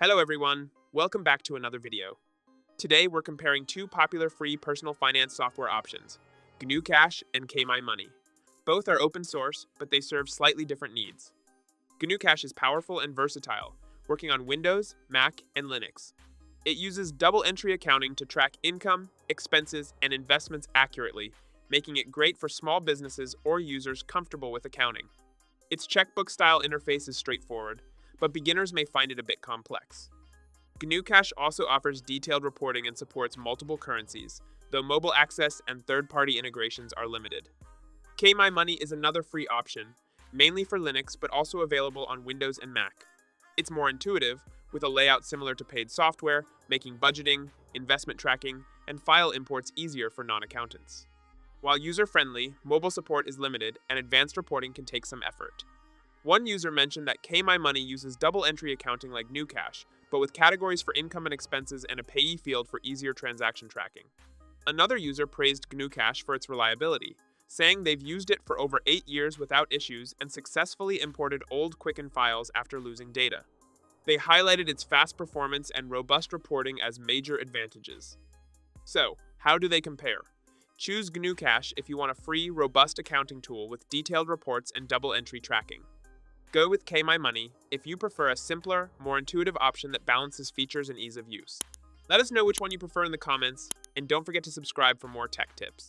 Hello everyone, welcome back to another video. Today we're comparing two popular free personal finance software options, GnuCash and KMyMoney. Both are open source, but they serve slightly different needs. GnuCash is powerful and versatile, working on Windows, Mac, and Linux. It uses double entry accounting to track income, expenses, and investments accurately, making it great for small businesses or users comfortable with accounting. Its checkbook-style interface is straightforward, but beginners may find it a bit complex. GnuCash also offers detailed reporting and supports multiple currencies, though mobile access and third-party integrations are limited. KMyMoney is another free option, mainly for Linux but also available on Windows and Mac. It's more intuitive, with a layout similar to paid software, making budgeting, investment tracking, and file imports easier for non-accountants. While user-friendly, mobile support is limited and advanced reporting can take some effort. One user mentioned that KMyMoney uses double-entry accounting like GnuCash, but with categories for income and expenses and a payee field for easier transaction tracking. Another user praised GnuCash for its reliability, saying they've used it for over 8 years without issues and successfully imported old Quicken files after losing data. They highlighted its fast performance and robust reporting as major advantages. So, how do they compare? Choose GnuCash if you want a free, robust accounting tool with detailed reports and double-entry tracking. Go with KMyMoney if you prefer a simpler, more intuitive option that balances features and ease of use. Let us know which one you prefer in the comments, and don't forget to subscribe for more tech tips.